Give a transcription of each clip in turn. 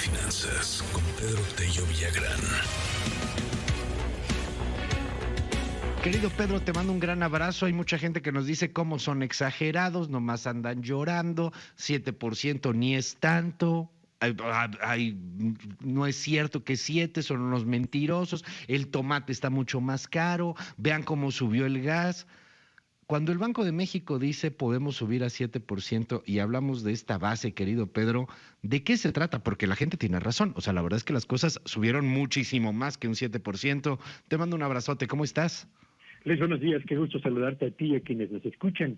finanzas con Pedro Tello Villagrán. Querido Pedro, te mando un gran abrazo. Hay mucha gente que nos dice cómo son exagerados, nomás andan llorando, 7% ni es tanto. No es cierto que 7 son unos mentirosos, el tomate está mucho más caro, vean cómo subió el gas. Cuando el Banco de México dice podemos subir a 7% y hablamos de esta base, querido Pedro, ¿de qué se trata? Porque la gente tiene razón. O sea, la verdad es que las cosas subieron muchísimo más que un 7%. Te mando un abrazote. ¿Cómo estás? Luis, buenos días, qué gusto saludarte a ti y a quienes nos escuchan.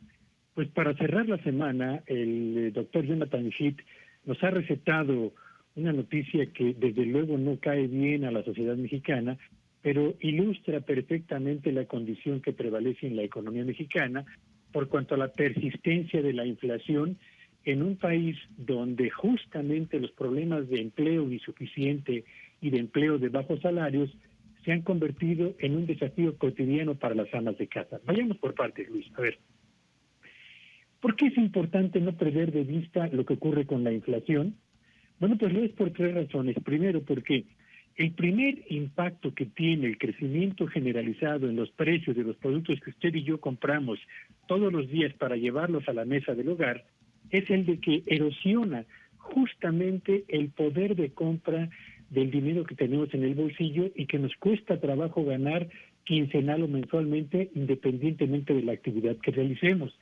Pues para cerrar la semana, el doctor Jonathan Heath nos ha recetado una noticia que desde luego no cae bien a la sociedad mexicana, pero ilustra perfectamente la condición que prevalece en la economía mexicana por cuanto a la persistencia de la inflación en un país donde justamente los problemas de empleo insuficiente y de empleo de bajos salarios se han convertido en un desafío cotidiano para las amas de casa. Vayamos por partes, Luis. A ver, ¿por qué es importante no perder de vista lo que ocurre con la inflación? Bueno, pues lo es por tres razones. Primero, porque el primer impacto que tiene el crecimiento generalizado en los precios de los productos que usted y yo compramos todos los días para llevarlos a la mesa del hogar es el de que erosiona justamente el poder de compra del dinero que tenemos en el bolsillo y que nos cuesta trabajo ganar quincenal o mensualmente, independientemente de la actividad que realicemos.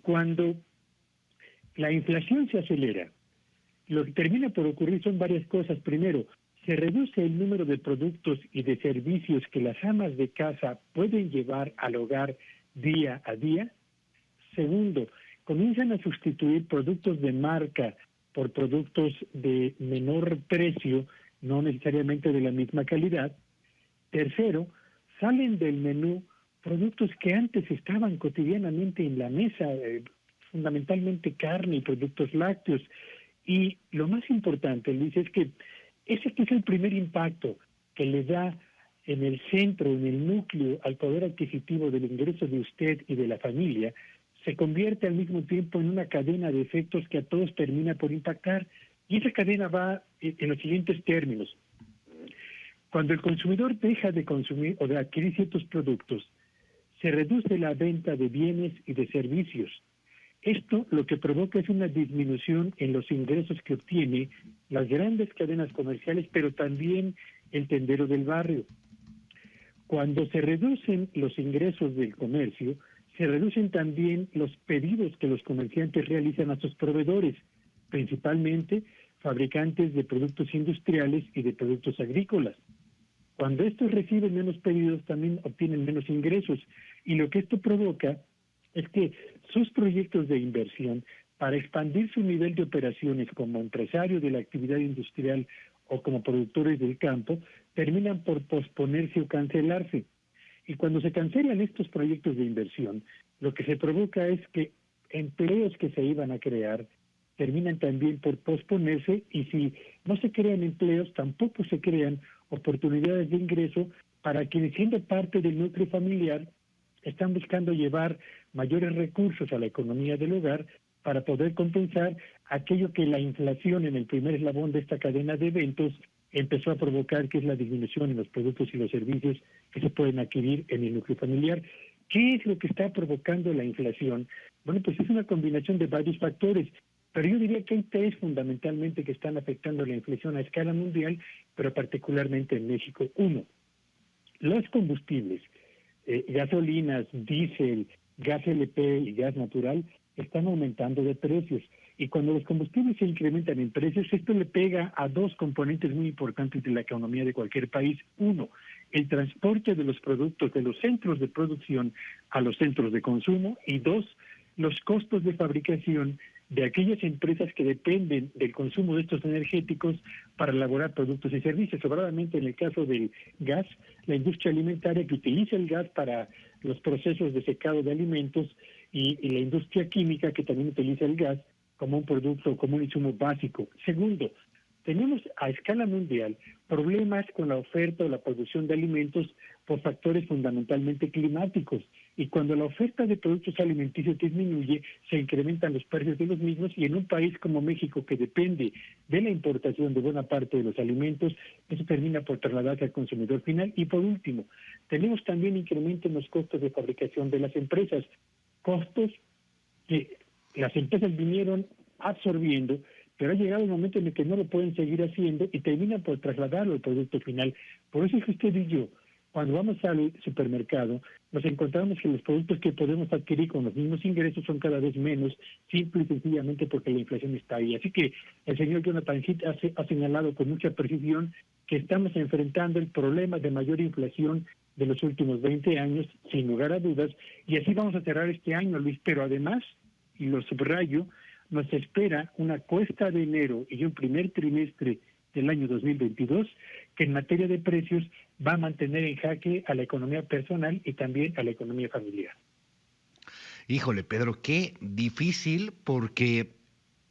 Cuando la inflación se acelera, lo que termina por ocurrir son varias cosas. Primero, se reduce el número de productos y de servicios que las amas de casa pueden llevar al hogar día a día. Segundo, comienzan a sustituir productos de marca por productos de menor precio, no necesariamente de la misma calidad. Tercero, salen del menú productos que antes estaban cotidianamente en la mesa, fundamentalmente carne y productos lácteos. Y lo más importante, Luis, es que ese que es el primer impacto que le da en el centro, en el núcleo, al poder adquisitivo del ingreso de usted y de la familia, se convierte al mismo tiempo en una cadena de efectos que a todos termina por impactar. Y esa cadena va en los siguientes términos. Cuando el consumidor deja de consumir o de adquirir ciertos productos, se reduce la venta de bienes y de servicios. Esto lo que provoca es una disminución en los ingresos que obtiene las grandes cadenas comerciales, pero también el tendero del barrio. Cuando se reducen los ingresos del comercio, se reducen también los pedidos que los comerciantes realizan a sus proveedores, principalmente fabricantes de productos industriales y de productos agrícolas. Cuando estos reciben menos pedidos, también obtienen menos ingresos. Y lo que esto provoca es que sus proyectos de inversión para expandir su nivel de operaciones como empresarios de la actividad industrial o como productores del campo terminan por posponerse o cancelarse. Y cuando se cancelan estos proyectos de inversión, lo que se provoca es que empleos que se iban a crear terminan también por posponerse, y si no se crean empleos, tampoco se crean oportunidades de ingreso para quienes, siendo parte del núcleo familiar, están buscando llevar mayores recursos a la economía del hogar para poder compensar aquello que la inflación en el primer eslabón de esta cadena de eventos empezó a provocar, que es la disminución en los productos y los servicios que se pueden adquirir en el núcleo familiar. ¿Qué es lo que está provocando la inflación? Bueno, pues es una combinación de varios factores, pero yo diría que hay tres fundamentalmente que están afectando la inflación a escala mundial, pero particularmente en México. Uno, los combustibles, gasolinas, diésel, gas LP y gas natural están aumentando de precios. Y cuando los combustibles se incrementan en precios, esto le pega a dos componentes muy importantes de la economía de cualquier país. Uno, el transporte de los productos de los centros de producción a los centros de consumo. Y dos, los costos de fabricación de aquellas empresas que dependen del consumo de estos energéticos para elaborar productos y servicios. Sobradamente en el caso del gas, la industria alimentaria que utiliza el gas para los procesos de secado de alimentos y la industria química que también utiliza el gas como un producto, como un insumo básico. Segundo, tenemos a escala mundial problemas con la oferta o la producción de alimentos por factores fundamentalmente climáticos. y cuando la oferta de productos alimenticios disminuye, se incrementan los precios de los mismos, y en un país como México, que depende de la importación de buena parte de los alimentos, eso termina por trasladarse al consumidor final. Y por último, tenemos también incremento en los costos de fabricación de las empresas, costos que las empresas vinieron absorbiendo, pero ha llegado el momento en el que no lo pueden seguir haciendo y terminan por trasladarlo al producto final. Por eso es que usted y yo, cuando vamos al supermercado, nos encontramos que los productos que podemos adquirir con los mismos ingresos son cada vez menos, simple y sencillamente porque la inflación está ahí. Así que el señor Jonathan Heath ha señalado con mucha precisión que estamos enfrentando el problema de mayor inflación de los últimos 20 años, sin lugar a dudas, y así vamos a cerrar este año, Luis. Pero además, y lo subrayo, nos espera una cuesta de enero y un primer trimestre del año 2022 que en materia de precios va a mantener en jaque a la economía personal y también a la economía familiar. Híjole, Pedro, qué difícil, porque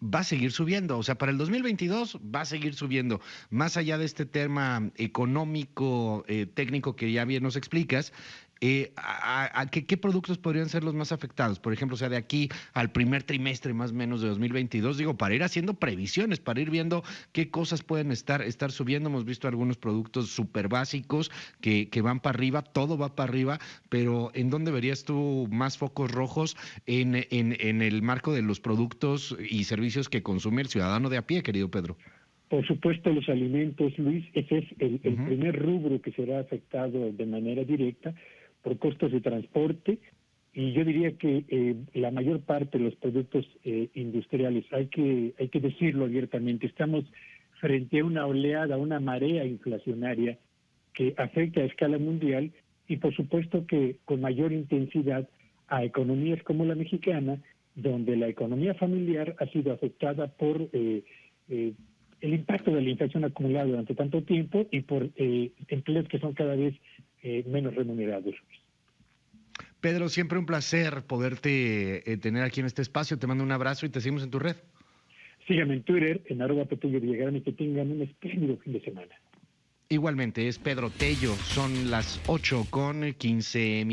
va a seguir subiendo. O sea, para el 2022 va a seguir subiendo. Más allá de este tema económico, técnico que ya bien nos explicas, ¿qué productos podrían ser los más afectados? Por ejemplo, o sea, de aquí al primer trimestre más o menos de 2022, digo, para ir haciendo previsiones, para ir viendo qué cosas pueden estar subiendo. Hemos visto algunos productos súper básicos que van para arriba, todo va para arriba, pero ¿en dónde verías tú más focos rojos en el marco de los productos y servicios que consume el ciudadano de a pie, querido Pedro? Por supuesto, los alimentos, Luis, ese es el primer rubro que será afectado de manera directa por costos de transporte, y yo diría que la mayor parte de los productos industriales, hay que decirlo abiertamente, estamos frente a una oleada, una marea inflacionaria que afecta a escala mundial, y por supuesto que con mayor intensidad a economías como la mexicana, donde la economía familiar ha sido afectada por el impacto de la inflación acumulada durante tanto tiempo y por empleos que son cada vez menos remunerados. Pedro, siempre un placer poderte tener aquí en este espacio. Te mando un abrazo y te seguimos en tu red. Síganme en Twitter, en @PetelloVillagrán, y que tengan un espléndido fin de semana. Igualmente, es Pedro Tello. Son las 8:15.